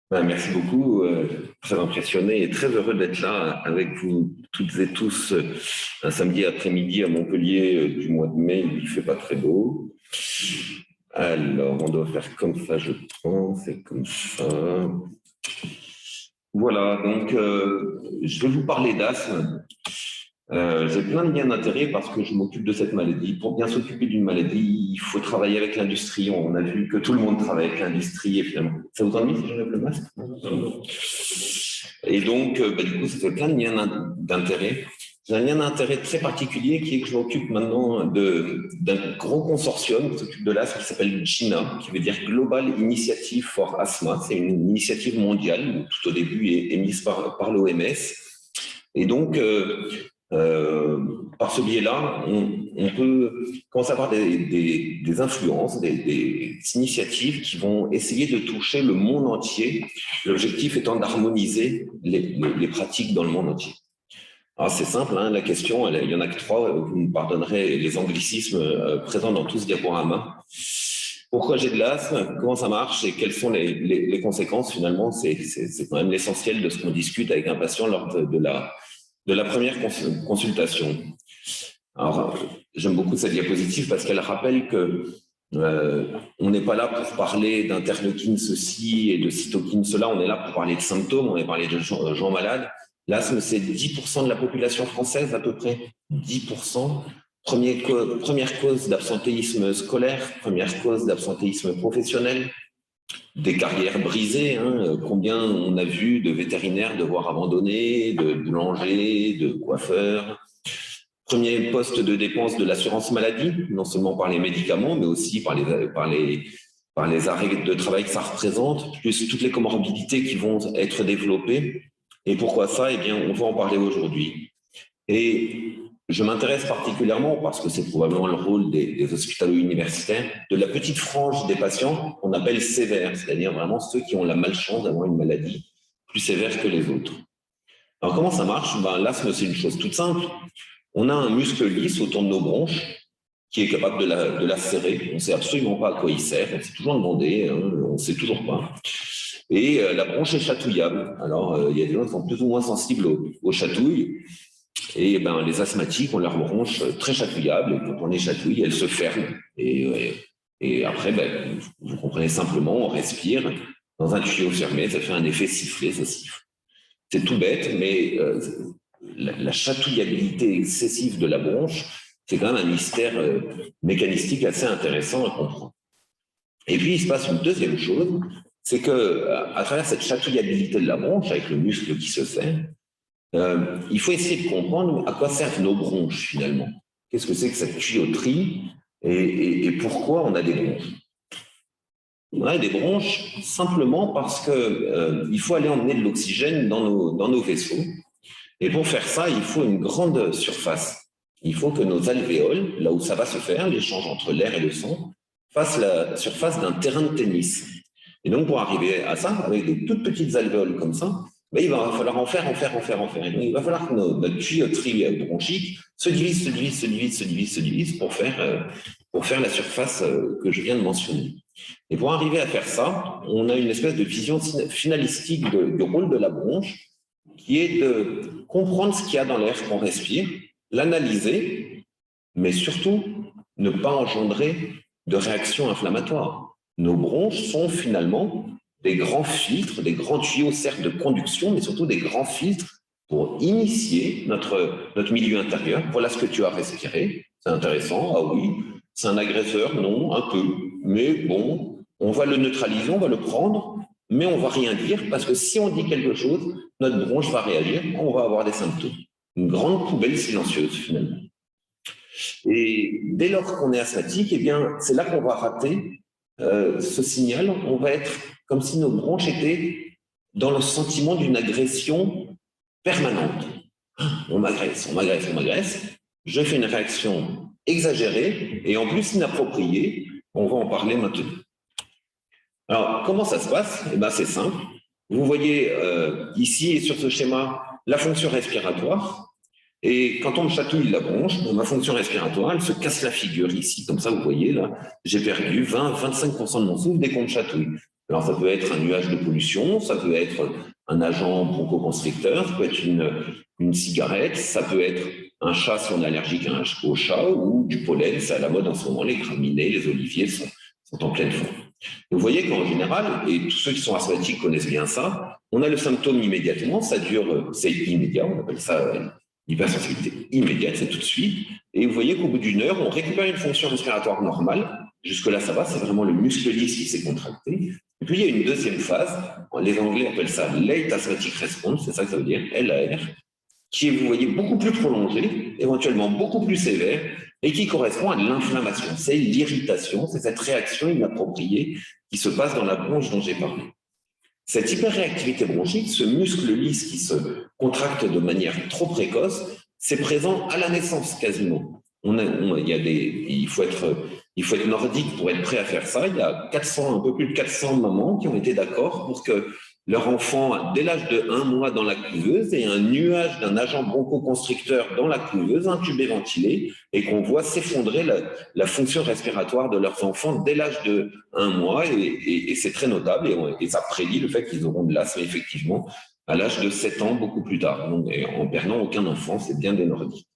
Merci beaucoup, très impressionné et très heureux d'être là avec vous toutes et tous un samedi après-midi à Montpellier du mois de mai, il ne fait pas très beau. Alors, on doit faire comme ça, je pense, c'est comme ça. Voilà, donc je vais vous parler d'asthme. J'ai plein de liens d'intérêt parce que je m'occupe de cette maladie. Pour bien s'occuper d'une maladie, il faut travailler avec l'industrie. On a vu que tout le monde travaille avec l'industrie et finalement, ça vous ennuie si j'enlève le masque? Et donc, du coup, ça fait plein de liens d'intérêt. J'ai un lien d'intérêt très particulier qui est que je m'occupe maintenant d'un gros consortium qui s'occupe de l'asthme qui s'appelle GINA, qui veut dire Global Initiative for Asthma. C'est une initiative mondiale, tout au début est émise par l'OMS. Et donc, par ce biais-là, on peut commencer à avoir des influences, des initiatives qui vont essayer de toucher le monde entier, l'objectif étant d'harmoniser les pratiques dans le monde entier. Alors c'est simple, hein, la question, il y en a que trois, vous me pardonnerez les anglicismes présents dans tout ce diaporama. Pourquoi j'ai de l'asthme, comment ça marche et quelles sont les conséquences finalement, c'est quand même l'essentiel de ce qu'on discute avec un patient lors de la première consultation. Alors, j'aime beaucoup cette diapositive parce qu'elle rappelle que on n'est pas là pour parler d'interleukine ceci et de cytokine cela, on est là pour parler de symptômes, on est parlé de gens malades. L'asthme, c'est 10% de la population française à peu près, 10%. Première cause d'absentéisme scolaire, première cause d'absentéisme professionnel, des carrières brisées. Hein. Combien on a vu de vétérinaires devoir abandonner, de boulangers, de coiffeurs. Premier poste de dépense de l'assurance maladie, non seulement par les médicaments, mais aussi par les arrêts de travail que ça représente, plus toutes les comorbidités qui vont être développées. Et pourquoi ça? Eh bien, on va en parler aujourd'hui. Et je m'intéresse particulièrement, parce que c'est probablement le rôle des hospitalo-universitaires, de la petite frange des patients qu'on appelle sévères, c'est-à-dire vraiment ceux qui ont la malchance d'avoir une maladie plus sévère que les autres. Alors comment ça marche? L'asthme, c'est une chose toute simple. On a un muscle lisse autour de nos bronches qui est capable de la serrer. On ne sait absolument pas à quoi il sert, on s'est toujours demandé, hein, on ne sait toujours pas. Et la bronche est chatouillable. Alors, il y a des gens qui sont plus ou moins sensibles aux chatouilles. Et les asthmatiques ont leur bronche très chatouillable. Et quand on les chatouille, elles se ferment. Et après, vous comprenez simplement, on respire dans un tuyau fermé, ça fait un effet sifflet, ça siffle. C'est tout bête, mais la chatouillabilité excessive de la bronche, c'est quand même un mystère mécanistique assez intéressant à comprendre. Et puis, il se passe une deuxième chose, c'est que à travers cette chatouillabilité de la bronche, avec le muscle qui se serre, il faut essayer de comprendre à quoi servent nos bronches, finalement. Qu'est-ce que c'est que cette tuyauterie et pourquoi on a des bronches? On a des bronches simplement parce qu'il faut aller emmener de l'oxygène dans nos vaisseaux. Et pour faire ça, il faut une grande surface. Il faut que nos alvéoles, là où ça va se faire, l'échange entre l'air et le sang, fassent la surface d'un terrain de tennis. Et donc, pour arriver à ça, avec des toutes petites alvéoles comme ça, il va falloir en faire. Et donc, il va falloir que notre tuyauterie bronchique se divise pour faire la surface que je viens de mentionner. Et pour arriver à faire ça, on a une espèce de vision finalistique du rôle de la bronche, qui est de comprendre ce qu'il y a dans l'air qu'on respire, l'analyser, mais surtout ne pas engendrer de réaction inflammatoire. Nos bronches sont finalement des grands filtres, des grands tuyaux, certes de conduction, mais surtout des grands filtres pour initier notre milieu intérieur. Voilà ce que tu as respiré, c'est intéressant, ah oui, c'est un agresseur, non, un peu, mais bon, on va le neutraliser, on va le prendre, mais on ne va rien dire, parce que si on dit quelque chose, notre bronche va réagir, on va avoir des symptômes. Une grande poubelle silencieuse, finalement. Et dès lors qu'on est asthmatique, eh bien, c'est là qu'on va rater ce signal. On va être comme si nos bronches étaient dans le sentiment d'une agression permanente. On m'agresse. Je fais une réaction exagérée et en plus inappropriée. On va en parler maintenant. Alors, comment ça se passe? Eh bien, c'est simple. Vous voyez ici, sur ce schéma, la fonction respiratoire. Et quand on me chatouille la bronche, ma fonction respiratoire, elle se casse la figure ici. Comme ça, vous voyez, là, j'ai perdu 20-25% de mon souffle dès qu'on me chatouille. Alors, ça peut être un nuage de pollution, ça peut être un agent bronchoconstricteur, ça peut être une cigarette, ça peut être un chat si on est allergique au chat, ou du pollen, c'est à la mode en ce moment, les graminées, les oliviers sont en pleine forme. Vous voyez qu'en général, et tous ceux qui sont asthmatiques connaissent bien ça, on a le symptôme immédiatement, ça dure, c'est immédiat, on appelle ça l'hypersensibilité immédiate, c'est tout de suite, et vous voyez qu'au bout d'une heure, on récupère une fonction respiratoire normale, jusque-là ça va, c'est vraiment le muscle lisse qui s'est contracté, et puis il y a une deuxième phase, les Anglais appellent ça Late Asthmatic Response, c'est ça que ça veut dire, LAR, qui est, vous voyez, beaucoup plus prolongée, éventuellement beaucoup plus sévère, et qui correspond à de l'inflammation. C'est l'irritation, c'est cette réaction inappropriée qui se passe dans la bronche dont j'ai parlé. Cette hyperréactivité bronchique, ce muscle lisse qui se contracte de manière trop précoce, c'est présent à la naissance quasiment. Il faut être nordique pour être prêt à faire ça. Il y a un peu plus de 400 mamans qui ont été d'accord pour que leur enfant, dès l'âge de 1 mois dans la couveuse, ait un nuage d'un agent bronchoconstricteur dans la couveuse, intubé, ventilé, et qu'on voit s'effondrer la fonction respiratoire de leurs enfants dès l'âge de 1 mois, et c'est très notable, et ça prédit le fait qu'ils auront de l'asthme, effectivement, à l'âge de 7 ans, beaucoup plus tard, donc, en perdant aucun enfant, c'est bien des nordiques.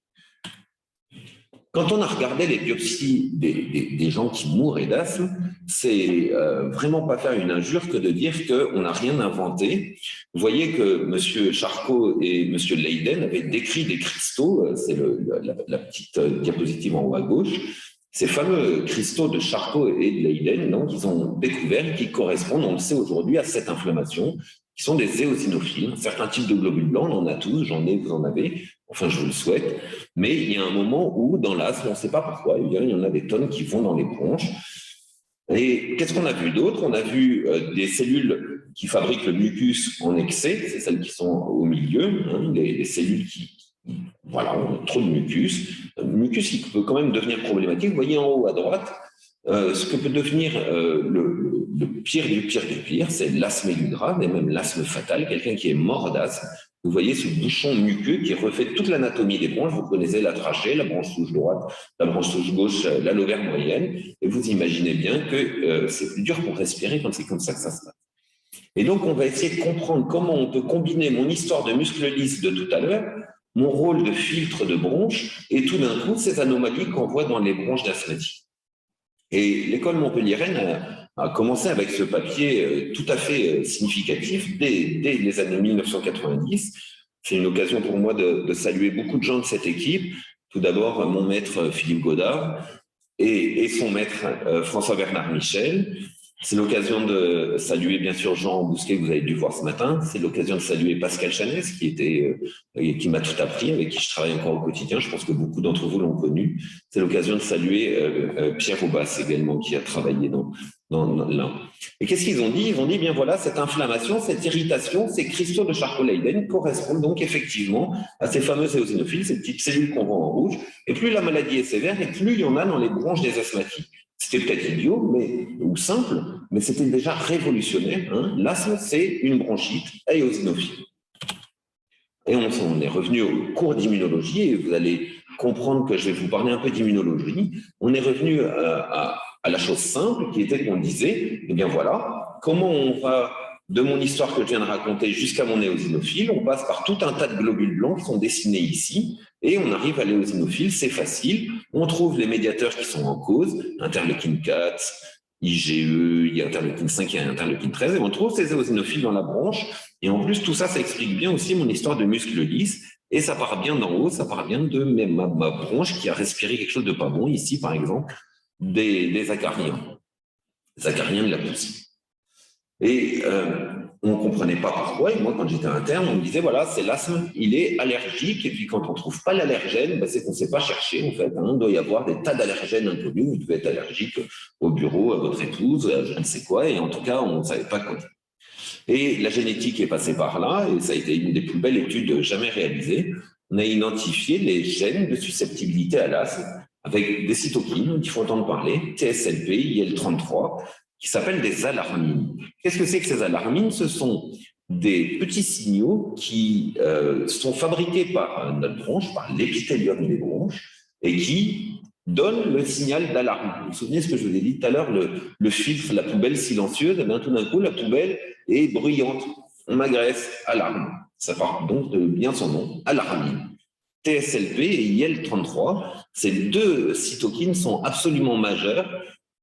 Quand on a regardé les biopsies des gens qui mouraient d'asthme, c'est vraiment pas faire une injure que de dire qu'on n'a rien inventé. Vous voyez que M. Charcot et M. Leyden avaient décrit des cristaux, c'est la petite diapositive en haut à gauche, ces fameux cristaux de Charcot et de Leyden, donc, ils ont découvert qui correspondent, on le sait aujourd'hui, à cette inflammation, qui sont des éosinophiles. Certains types de globules blancs, on en a tous, j'en ai, vous en avez, enfin je vous le souhaite, mais il y a un moment où dans l'asthme, on ne sait pas pourquoi, il y en a des tonnes qui vont dans les bronches. Et qu'est-ce qu'on a vu d'autre? On a vu des cellules qui fabriquent le mucus en excès, c'est celles qui sont au milieu, hein, les cellules qui voilà, ont trop de mucus. Le mucus, il peut quand même devenir problématique. Vous voyez en haut à droite, ce que peut devenir le pire du pire du pire, c'est l'asthme aigu grave et même l'asthme fatal, quelqu'un qui est mort d'asthme. Vous voyez ce bouchon muqueux qui refait toute l'anatomie des bronches. Vous connaissez la trachée, la branche souche droite, la branche souche gauche, la lobère moyenne. Et vous imaginez bien que c'est plus dur pour respirer quand c'est comme ça que ça se passe. Et donc, on va essayer de comprendre comment on peut combiner mon histoire de muscle lisse de tout à l'heure, mon rôle de filtre de bronche, et tout d'un coup, ces anomalies qu'on voit dans les bronches d'asthmatiques. Et l'école montpelliéraine a commencé avec ce papier tout à fait significatif dès les années 1990. C'est une occasion pour moi de saluer beaucoup de gens de cette équipe. Tout d'abord, mon maître Philippe Godard et son maître François-Bernard Michel. C'est l'occasion de saluer, bien sûr, Jean Bousquet, que vous avez dû voir ce matin. C'est l'occasion de saluer Pascal Chanès, qui m'a tout appris, avec qui je travaille encore au quotidien. Je pense que beaucoup d'entre vous l'ont connu. C'est l'occasion de saluer Pierre Aubas également, qui a travaillé dans là. Et qu'est-ce qu'ils ont dit? Ils ont dit, bien voilà, cette inflammation, cette irritation, ces cristaux de Charcot-Leyden correspondent donc effectivement à ces fameux éosinophiles, ces petites cellules qu'on voit en rouge. Et plus la maladie est sévère, et plus il y en a dans les bronches des asthmatiques. C'était peut-être idiot ou simple, mais c'était déjà révolutionnaire. Hein. L'asthme, c'est une bronchite éosinophile. Et on est revenu au cours d'immunologie, et vous allez comprendre que je vais vous parler un peu d'immunologie. On est revenu à la chose simple, qui était qu'on disait, eh bien voilà, comment on va de mon histoire que je viens de raconter jusqu'à mon éosinophile, on passe par tout un tas de globules blancs qui sont dessinés ici, et on arrive à l'éosinophile, c'est facile, on trouve les médiateurs qui sont en cause, interleukine 4, IgE, il y a interleukine 5, il y a interleukine 13, et on trouve ces éosinophiles dans la bronche, et en plus tout ça, ça explique bien aussi mon histoire de muscle lisse, et ça part bien d'en haut, ça part bien de ma bronche qui a respiré quelque chose de pas bon, ici par exemple, des acariens de la poussée. Et on ne comprenait pas pourquoi. Et moi, quand j'étais interne, on me disait, voilà, c'est l'asthme, il est allergique. Et puis, quand on ne trouve pas l'allergène, ben, c'est qu'on ne sait pas chercher, en fait. Hein. Il doit y avoir des tas d'allergènes inconnus. Vous devez être allergique au bureau, à votre épouse, à je ne sais quoi. Et en tout cas, on ne savait pas quoi. Et la génétique est passée par là. Et ça a été une des plus belles études jamais réalisées. On a identifié les gènes de susceptibilité à l'asthme avec des cytokines, il faut entendre parler, TSLP, IL-33, qui s'appellent des alarmines. Qu'est-ce que c'est que ces alarmines? Ce sont des petits signaux qui sont fabriqués par notre bronche, par l'épithélium des bronches, et qui donne le signal d'alarme. Vous vous souvenez ce que je vous ai dit tout à l'heure, le filtre, la poubelle silencieuse, et bien tout d'un coup, la poubelle est bruyante. On m'agresse, alarme. Ça part donc de bien son nom, alarmine. TSLP et IL-33, ces deux cytokines sont absolument majeures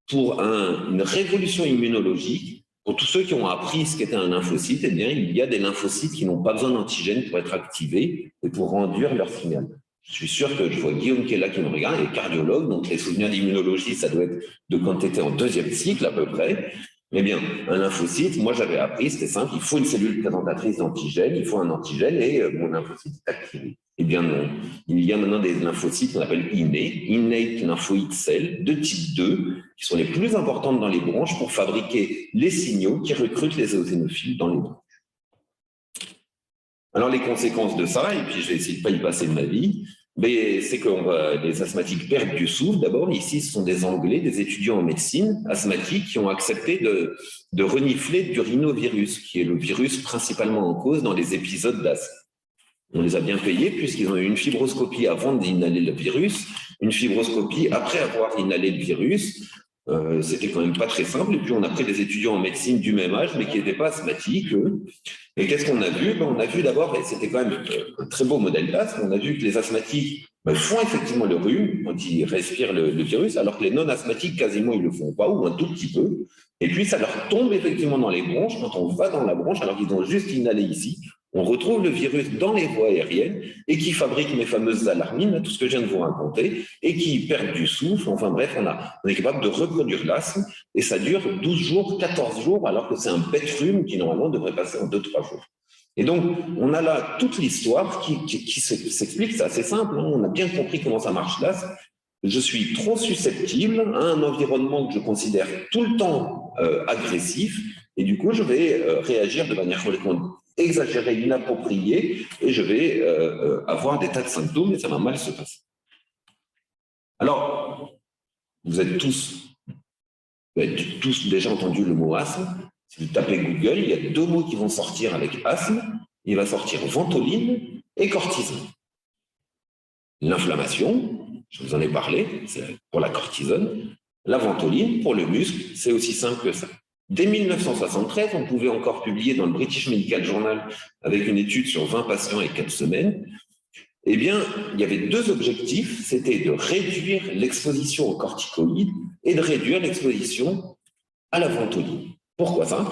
pour une révolution immunologique. Pour tous ceux qui ont appris ce qu'était un lymphocyte, eh bien, il y a des lymphocytes qui n'ont pas besoin d'antigènes pour être activés et pour renduire leur signal. Je suis sûr que je vois Guillaume qui est là, qui me regarde, il est cardiologue, donc les souvenirs d'immunologie, ça doit être de quand tu étais en deuxième cycle à peu près. Eh bien, un lymphocyte, moi j'avais appris, c'était simple, il faut une cellule présentatrice d'antigène, il faut un antigène et mon lymphocyte est activé. Eh bien non, il y a maintenant des lymphocytes qu'on appelle innate lymphoid cells, de type 2, qui sont les plus importantes dans les bronches pour fabriquer les signaux qui recrutent les éosinophiles dans les bronches. Alors les conséquences de ça, et puis je vais essayer de ne pas y passer de ma vie, c'est que les asthmatiques perdent du souffle. D'abord, ici, ce sont des Anglais, des étudiants en médecine asthmatiques qui ont accepté de renifler du rhinovirus, qui est le virus principalement en cause dans les épisodes d'asthme. On les a bien payés puisqu'ils ont eu une fibroscopie avant d'inhaler le virus, une fibroscopie après avoir inhalé le virus. C'était quand même pas très simple. Et puis, on a pris des étudiants en médecine du même âge, mais qui n'étaient pas asthmatiques, eux. Et qu'est-ce qu'on a vu? On a vu d'abord, et c'était quand même un très beau modèle d'asthme, on a vu que les asthmatiques font effectivement le rhume quand ils respirent le virus, alors que les non-asthmatiques, quasiment, ils ne le font pas, ou un tout petit peu. Et puis, ça leur tombe effectivement dans les bronches. Quand on va dans la bronche, alors qu'ils ont juste inhalé ici, on retrouve le virus dans les voies aériennes et qui fabrique mes fameuses alarmines, tout ce que je viens de vous raconter, et qui perdent du souffle. Enfin bref, on est capable de reproduire l'asthme et ça dure 12 jours, 14 jours, alors que c'est un bête rhume qui normalement devrait passer en 2-3 jours. Et donc, on a là toute l'histoire qui s'explique, c'est assez simple, hein, on a bien compris comment ça marche l'asthme. Je suis trop susceptible à un environnement que je considère tout le temps agressif, et du coup, je vais réagir de manière complètement exagérée, inappropriée, et je vais avoir des tas de symptômes, et ça va mal se passer. Alors, vous avez tous déjà entendu le mot asthme. Si vous tapez Google, il y a 2 mots qui vont sortir avec asthme. Il va sortir ventoline et cortisone. L'inflammation, je vous en ai parlé, c'est pour la cortisone. La ventoline, pour le muscle, c'est aussi simple que ça. Dès 1973, on pouvait encore publier dans le British Medical Journal, avec une étude sur 20 patients et 4 semaines, eh bien, il y avait 2 objectifs, c'était de réduire l'exposition aux corticoïdes et de réduire l'exposition à la ventoline. Pourquoi ça?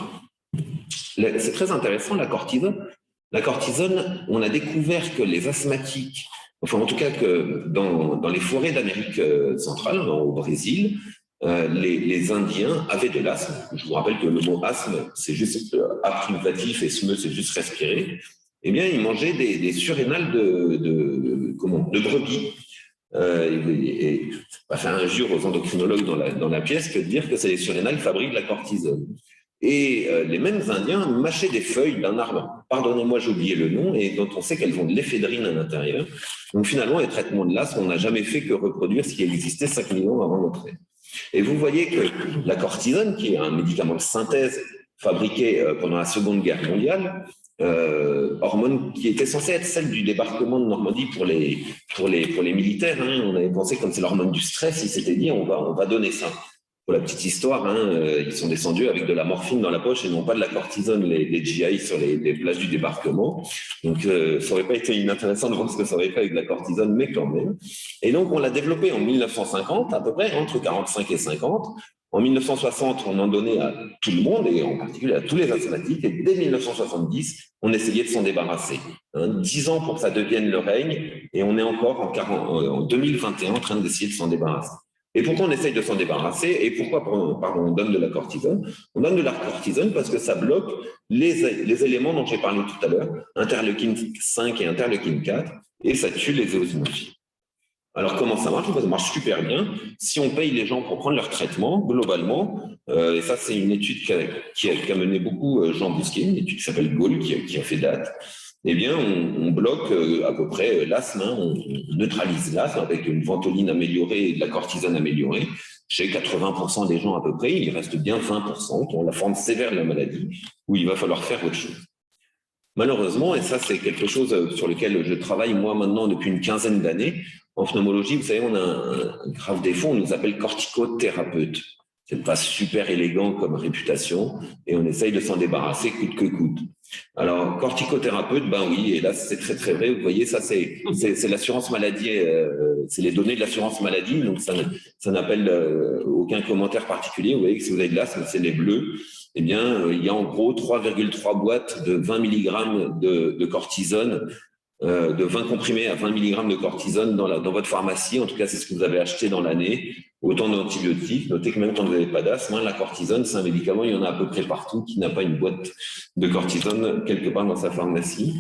C'est très intéressant, la cortisone. La cortisone, on a découvert que les asthmatiques, enfin en tout cas que dans les forêts d'Amérique centrale, au Brésil, les Indiens avaient de l'asthme. Je vous rappelle que le mot asthme, c'est juste apprivatif et smeu, c'est juste respirer. Eh bien, ils mangeaient des surrénales de brebis. Et pas faire injure aux endocrinologues dans la pièce que de dire que c'est les surrénales qui fabriquent la cortisone. Et les mêmes Indiens mâchaient des feuilles d'un arbre, pardonnez-moi, j'ai oublié le nom, et dont on sait qu'elles ont de l'éphédrine à l'intérieur. Donc finalement, les traitements de l'asthme, on n'a jamais fait que reproduire ce qui existait 5 000 ans avant notre ère. Et vous voyez que la cortisone, qui est un médicament de synthèse fabriqué pendant la Seconde Guerre mondiale, hormone qui était censée être celle du débarquement de Normandie pour les militaires, hein. On avait pensé, comme c'est l'hormone du stress, ils s'étaient dit on va donner ça. Pour la petite histoire, hein, ils sont descendus avec de la morphine dans la poche et non pas de la cortisone, les GI sur les plages du débarquement. Donc, ça n'aurait pas été inintéressant de voir ce que ça aurait fait avec de la cortisone, mais quand même. Et donc, on l'a développé en 1950, à peu près, entre 45 et 50. En 1960, on en donnait à tout le monde, et en particulier à tous les asthmatiques. Et dès 1970, on essayait de s'en débarrasser. 10 ans pour que ça devienne le règne, et on est encore en 2021 en train d'essayer de s'en débarrasser. Et pourquoi on essaye de s'en débarrasser? Et pourquoi, on donne de la cortisone? On donne de la cortisone parce que ça bloque les éléments dont j'ai parlé tout à l'heure, interleukine 5 et interleukine 4, et ça tue les éosinophiles. Alors, comment ça marche? Ça marche super bien. Si on paye les gens pour prendre leur traitement, globalement, et ça, c'est une étude qui a mené beaucoup Jean Bousquet, une étude qui s'appelle GAUL, qui a fait date. Eh bien, on bloque à peu près l'asthme, hein, on neutralise l'asthme avec une ventoline améliorée et de la cortisone améliorée. Chez 80% des gens à peu près, il reste bien 20% qui ont la forme sévère de la maladie, où il va falloir faire autre chose. Malheureusement, et ça c'est quelque chose sur lequel je travaille moi maintenant depuis une quinzaine d'années, En pneumologie, vous savez, on a un grave défaut, on nous appelle corticothérapeute. C'est pas super élégant comme réputation et on essaye de s'en débarrasser coûte que coûte. Alors, corticothérapeute, ben oui, et là, c'est très, très vrai. Vous voyez, ça, c'est l'assurance maladie, c'est les données de l'assurance maladie, donc ça n'appelle aucun commentaire particulier. Vous voyez que si vous avez de l'asthme, c'est les bleus. Eh bien, il y a en gros 3,3 boîtes de 20 mg de cortisone, de 20 comprimés à 20 mg de cortisone dans votre pharmacie. En tout cas, c'est ce que vous avez acheté dans l'année. Autant d'antibiotiques. Notez que même quand vous n'avez pas d'asthme, la cortisone, c'est un médicament, il y en a à peu près partout qui n'a pas une boîte de cortisone quelque part dans sa pharmacie.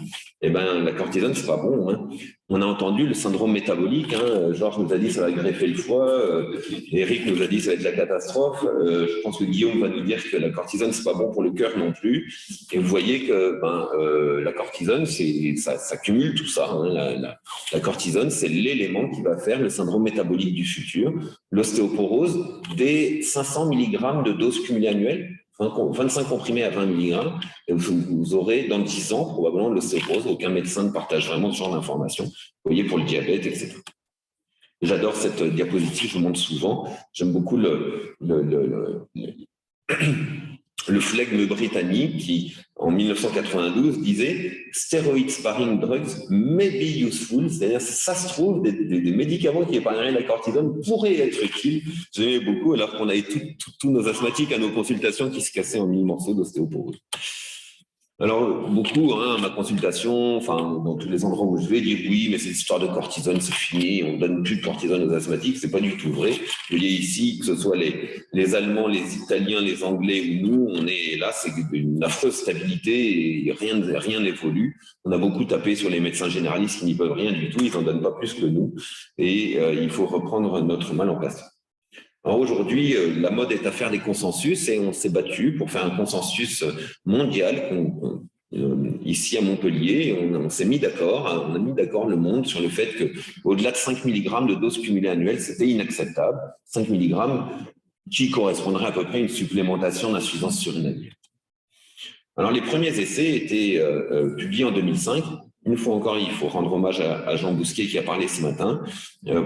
Eh bien, la cortisone, c'est pas bon. Hein. On a entendu le syndrome métabolique. Hein. Georges nous a dit ça va greffer le foie. Eric nous a dit ça va être la catastrophe. Je pense que Guillaume va nous dire que la cortisone, c'est pas bon pour le cœur non plus. Et vous voyez que la cortisone, ça cumule tout ça. Hein. La cortisone, c'est l'élément qui va faire le syndrome métabolique du futur. L'ostéoporose, dès 500 mg de dose cumulée annuelle, 25 comprimés à 20 mg, et vous aurez dans 10 ans probablement l'ostéoporose. Aucun médecin ne partage vraiment ce genre d'informations. Vous voyez, pour le diabète, etc. J'adore cette diapositive, je vous montre souvent. J'aime beaucoup le flegme britannique qui, en 1992, disait « Steroid sparing drugs may be useful », c'est-à-dire, ça se trouve, des médicaments qui épargneraient la cortisone pourraient être utiles. J'aimais beaucoup, alors qu'on avait tous nos asthmatiques à nos consultations qui se cassaient en 1000 morceaux d'ostéoporose. Alors, beaucoup, à ma consultation, dans tous les endroits où je vais, dire oui, mais cette histoire de cortisone, c'est fini, on ne donne plus de cortisone aux asthmatiques, c'est pas du tout vrai. Vous voyez ici, que ce soit les Allemands, les Italiens, les Anglais ou nous, on est là, c'est une affreuse stabilité et rien n'évolue. On a beaucoup tapé sur les médecins généralistes qui n'y peuvent rien du tout, ils n'en donnent pas plus que nous, et il faut reprendre notre mal en place. Alors aujourd'hui, la mode est à faire des consensus et on s'est battu pour faire un consensus mondial ici à Montpellier. On s'est mis d'accord, on a mis d'accord le monde sur le fait qu'au-delà de 5 mg de dose cumulée annuelle, c'était inacceptable. 5 mg qui correspondrait à peu près à une supplémentation d'insuffisance surrénalienne. Alors les premiers essais étaient publiés en 2005. Une fois encore, il faut rendre hommage à Jean Bousquet qui a parlé ce matin.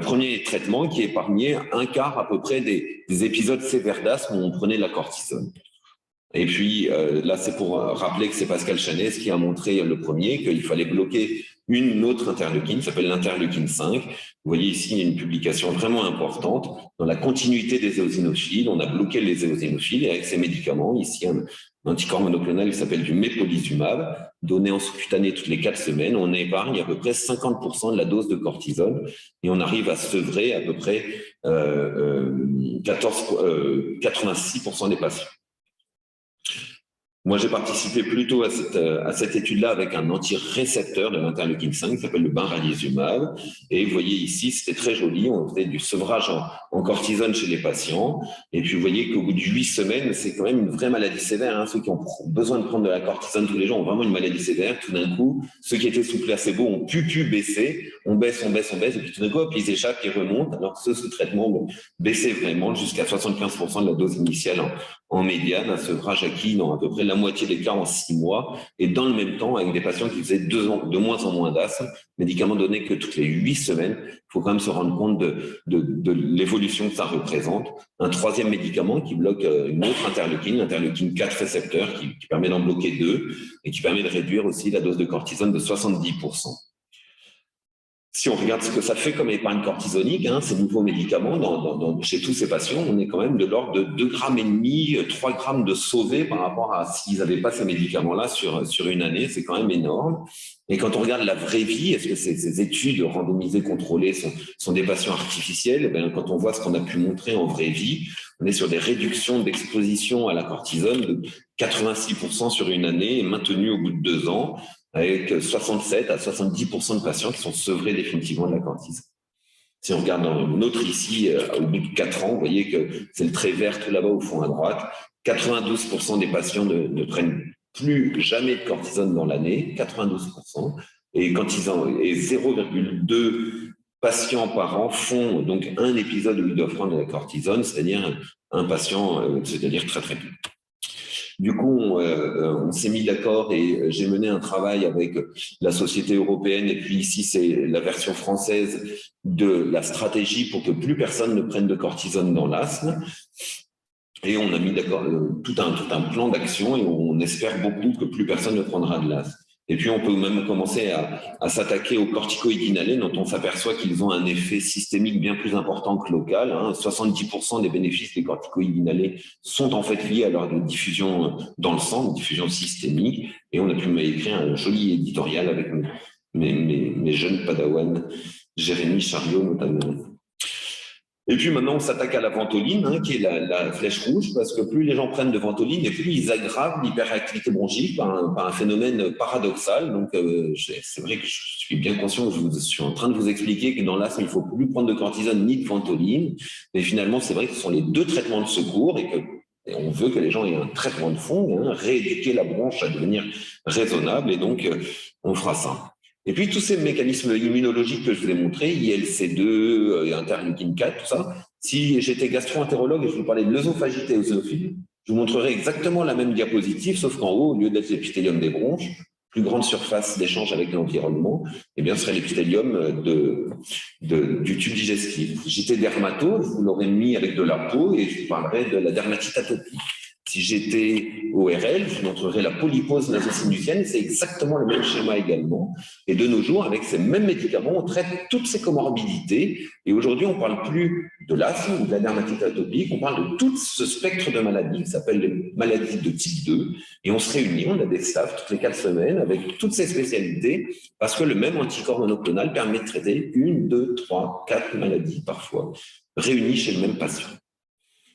Premier traitement qui épargnait un quart à peu près des épisodes sévères d'asthme où on prenait la cortisone. Et puis là, c'est pour rappeler que c'est Pascal Chanès qui a montré le premier qu'il fallait bloquer une autre interleukine, qui s'appelle l'interleukine 5. Vous voyez ici, il y a une publication vraiment importante dans la continuité des éosinophiles. On a bloqué les éosinophiles et avec ces médicaments, ici un anticorps monoclonal qui s'appelle du mepolizumab, donné en sous-cutané toutes les 4 semaines, on épargne à peu près 50% de la dose de cortisone et on arrive à sevrer à peu près 86% des patients. Moi, j'ai participé plutôt à cette étude-là avec un antirécepteur de l'interleukine 5 qui s'appelle le benralizumab. Et vous voyez ici, c'était très joli. On faisait du sevrage en cortisone chez les patients. Et puis, vous voyez qu'au bout de 8 semaines, c'est quand même une vraie maladie sévère. Ceux qui ont besoin de prendre de la cortisone tous les jours ont vraiment une maladie sévère. Tout d'un coup, ceux qui étaient sous placebo ont pu baisser. On baisse. Et puis tout d'un coup, ils échappent, ils remontent. Alors que ceux sous traitement vont baisser vraiment jusqu'à 75% de la dose initiale en médiane, un sevrage acquis dans à peu près la moitié des cas en 6 mois, et dans le même temps avec des patients qui faisaient de moins en moins d'asthme, médicaments donnés que toutes les 8 semaines. Il faut quand même se rendre compte de l'évolution que ça représente. Un troisième médicament qui bloque une autre interleukine, l'interleukine 4 récepteur, qui permet d'en bloquer 2 et qui permet de réduire aussi la dose de cortisone de 70%. Si on regarde ce que ça fait comme épargne cortisonique, ces nouveaux médicaments, chez tous ces patients, on est quand même de l'ordre de 2,5 g, 3 grammes de sauvés par rapport à s'ils n'avaient pas ces médicaments-là sur une année. C'est quand même énorme. Et quand on regarde la vraie vie, est-ce que ces études randomisées contrôlées sont des patients artificiels? Quand on voit ce qu'on a pu montrer en vraie vie, on est sur des réductions d'exposition à la cortisone de 86% sur une année, maintenues au bout de 2 ans, avec 67 à 70% de patients qui sont sevrés définitivement de la cortisone. Si on regarde une autre ici, au bout de 4 ans, vous voyez que c'est le trait vert tout là-bas au fond à droite, 92% des patients ne prennent plus jamais de cortisone dans l'année, 92%, et 0,2 patients par an font donc un épisode où ils doivent prendre de la cortisone, c'est-à-dire un patient, c'est-à-dire très très peu. Du coup, on s'est mis d'accord et j'ai mené un travail avec la société européenne et puis ici, c'est la version française de la stratégie pour que plus personne ne prenne de cortisone dans l'asthme. Et on a mis d'accord tout un plan d'action et on espère beaucoup que plus personne ne prendra de l'asthme. Et puis, on peut même commencer à s'attaquer aux corticoïdes inhalés dont on s'aperçoit qu'ils ont un effet systémique bien plus important que local. 70% des bénéfices des corticoïdes inhalés sont en fait liés à leur diffusion dans le sang, une diffusion systémique. Et on a pu écrire un joli éditorial avec mes jeunes padawans, Jérémy Chariot notamment. Et puis maintenant, on s'attaque à la ventoline, qui est la flèche rouge, parce que plus les gens prennent de ventoline, et plus ils aggravent l'hyperactivité bronchique par un phénomène paradoxal. Donc, c'est vrai que je suis bien conscient que je suis en train de vous expliquer que dans l'asthme, il ne faut plus prendre de cortisone ni de ventoline. Mais finalement, c'est vrai que ce sont les deux traitements de secours et on veut que les gens aient un traitement de fond, rééduquer la bronche à devenir raisonnable, et donc, on fera ça. Et puis, tous ces mécanismes immunologiques que je vous ai montrés, IL-C2, interleukine 4, tout ça, si j'étais gastro-entérologue et je vous parlais de l'œsophagite éosinophile, je vous montrerais exactement la même diapositive, sauf qu'en haut, au lieu d'être l'épithélium des bronches, plus grande surface d'échange avec l'environnement, eh bien, ce serait l'épithélium du tube digestif. J'étais dermato, je vous l'aurais mis avec de la peau et je vous parlerais de la dermatite atopique. Si j'étais ORL, je vous montrerai la polypose nasocinusienne, c'est exactement le même schéma également. Et de nos jours, avec ces mêmes médicaments, on traite toutes ces comorbidités. Et aujourd'hui, on ne parle plus de l'asthme ou de la dermatite atopique, on parle de tout ce spectre de maladies qui s'appelle les maladies de type 2. Et on se réunit, on a des staffs toutes les 4 semaines avec toutes ces spécialités, parce que le même anticorps monoclonal permet de traiter 1, 2, 3, 4 maladies parfois, réunies chez le même patient.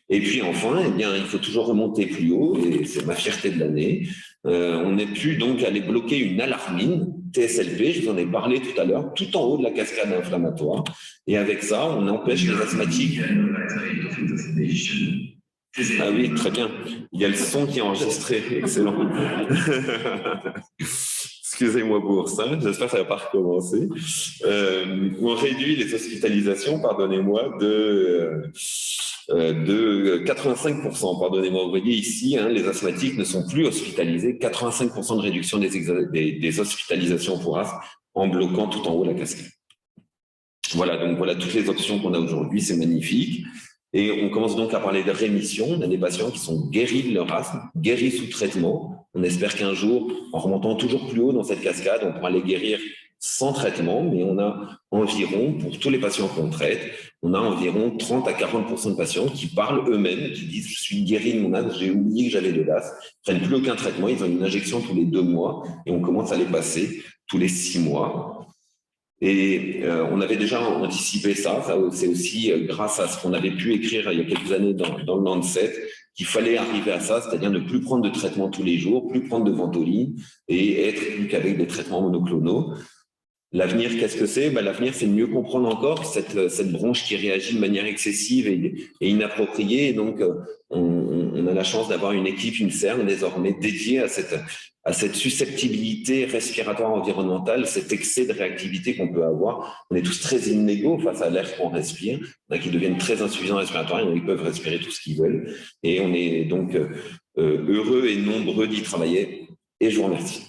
Et puis enfin, eh bien, il faut toujours remonter plus haut, et c'est ma fierté de l'année. On a pu donc aller bloquer une alarmine, TSLP, je vous en ai parlé tout à l'heure, tout en haut de la cascade inflammatoire. Et avec ça, on empêche les asthmatiques. Ah oui, très bien. Il y a le son qui est enregistré, excellent. Excusez-moi pour ça, j'espère que ça ne va pas recommencer. On réduit les hospitalisations, pardonnez-moi, de 85%. Pardonnez-moi, vous voyez ici, les asthmatiques ne sont plus hospitalisés. 85% de réduction des hospitalisations pour asthme en bloquant tout en haut la cascade. Voilà, donc voilà toutes les options qu'on a aujourd'hui, c'est magnifique. Et on commence donc à parler de rémission. On a des patients qui sont guéris de leur asthme, guéris sous traitement. On espère qu'un jour, en remontant toujours plus haut dans cette cascade, on pourra les guérir sans traitement, mais on a environ, pour tous les patients qu'on traite, on a environ 30 à 40% de patients qui parlent eux-mêmes, qui disent « je suis guéri de mon asthme, j'ai oublié que j'avais de l'asthme », ils ne prennent plus aucun traitement, ils ont une injection tous les 2 mois et on commence à les passer tous les 6 mois. Et on avait déjà anticipé ça c'est aussi grâce à ce qu'on avait pu écrire il y a quelques années dans le Lancet, qu'il fallait arriver à ça, c'est-à-dire ne plus prendre de traitement tous les jours, plus prendre de ventoline et être plus qu'avec des traitements monoclonaux. L'avenir, qu'est-ce que c'est? L'avenir, c'est de mieux comprendre encore cette bronche qui réagit de manière excessive et inappropriée. Et donc, on a la chance d'avoir une équipe, une CERN désormais dédiée à cette susceptibilité respiratoire environnementale, cet excès de réactivité qu'on peut avoir. On est tous très inégaux face à l'air qu'on respire. Il y en a qui deviennent très insuffisants respiratoires, ils peuvent respirer tout ce qu'ils veulent. Et on est donc heureux et nombreux d'y travailler. Et je vous remercie.